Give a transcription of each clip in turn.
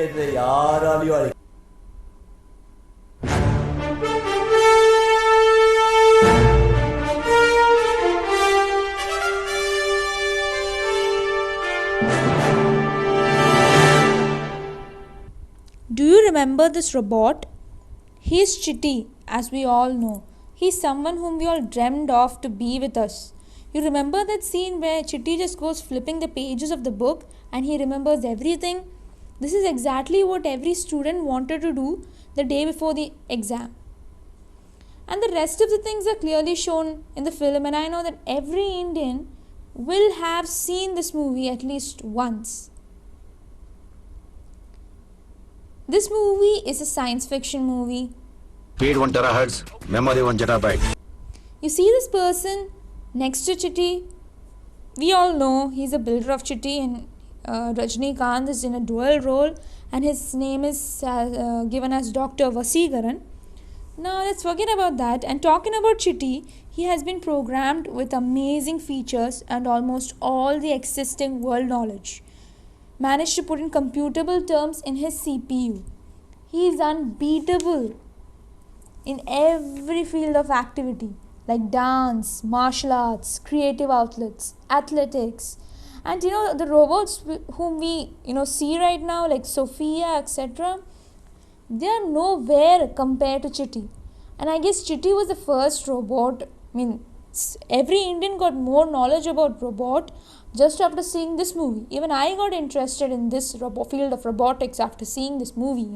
என்னை யாராலையும் அழி Do you remember this robot? He is Chitti, as we all know. He is someone whom we all dreamed of to be with us. You remember that scene where Chitti just goes flipping the pages of the book and he remembers everything? This is exactly what every student wanted to do the day before the exam. And the rest of the things are clearly shown in the film, and I know that every Indian will have seen this movie at least once. This movie is a science fiction movie. Speed 1 terahertz, memory 1 zettabyte. You see this person next to Chitti? We all know he's a builder of Chitti, and Rajnikant is in a dual role, and his name is given as Dr. Vasigaran. Now let's forget about that, and talking about Chitti, he has been programmed with amazing features and almost all the existing world knowledge. Managed to put in computable terms in his CPU. He is unbeatable in every field of activity like dance, martial arts, creative outlets, athletics. And the robots whom we see right now, like Sophia, etc., they are nowhere compared to Chitti. And I guess Chitti was the first robot. I mean, every Indian got more knowledge about robot just after seeing this movie. Even I got interested in this field of robotics after seeing this movie,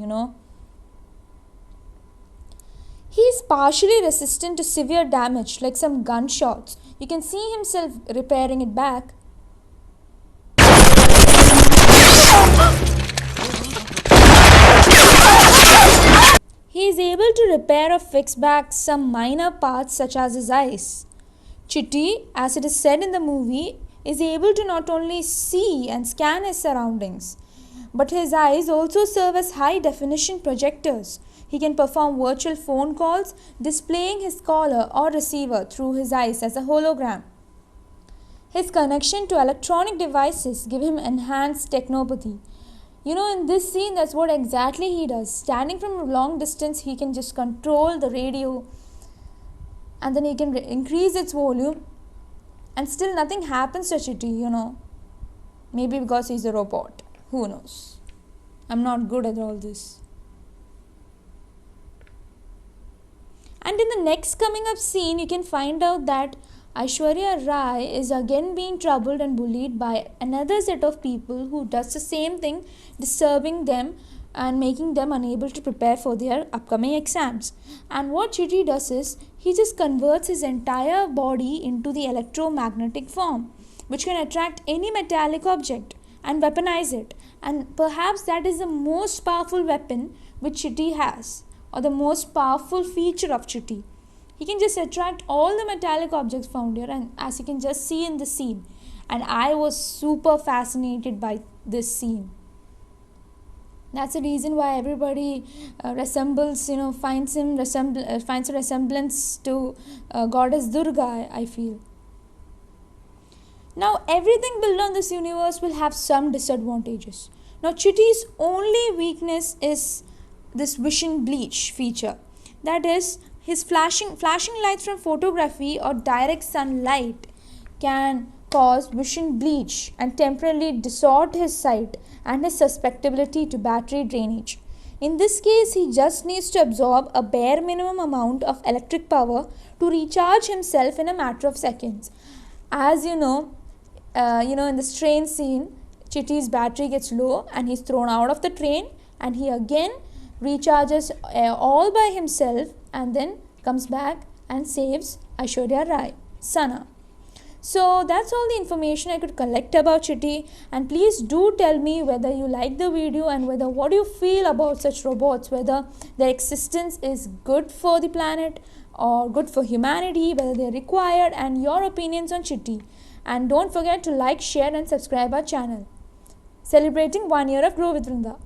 He is partially resistant to severe damage, like some gunshots. You can see himself repairing it back. He is able to repair or fix back some minor parts such as his eyes. Chitti, as it is said in the movie, is able to not only see and scan his surroundings, but his eyes also serve as high definition projectors. He can perform virtual phone calls, displaying his caller or receiver through his eyes as a hologram. His connection to electronic devices give him enhanced technopathy. In this scene, that's what exactly he does. Standing from a long distance, he can just control the radio, and then he can increase its volume, and still nothing happens to Chitti, Maybe because he's a robot. Who knows? I'm not good at all this. And in the next coming up scene, you can find out that Aishwarya Rai is again being troubled and bullied by another set of people who does the same thing, disturbing them and making them unable to prepare for their upcoming exams. And what Chitti does is, he just converts his entire body into the electromagnetic form, which can attract any metallic object and weaponize it. And perhaps that is the most powerful weapon which Chitti has, or the most powerful feature of Chitti. He can just attract all the metallic objects found here, and as you can just see in the scene. And I was super fascinated by this scene. That's the reason why everybody finds a resemblance to goddess Durga, I feel. Now, everything built on this universe will have some disadvantages. Now, Chitti's only weakness is this vision bleach feature. That is, his flashing lights from photography or direct sunlight can cause vision bleach and temporarily distort his sight and his susceptibility to battery drainage. In this case, he just needs to absorb a bare minimum amount of electric power to recharge himself in a matter of seconds. As in this train scene, Chitti's battery gets low and he's thrown out of the train, and he again recharges all by himself and then comes back and saves Aishwarya Rai, Sana. So that's all the information I could collect about Chitti, and please do tell me whether you like the video and what do you feel about such robots, whether their existence is good for the planet or good for humanity, whether they are required, and your opinions on Chitti. And don't forget to like, share and subscribe our channel. Celebrating 1 year of Grow with Vrinda.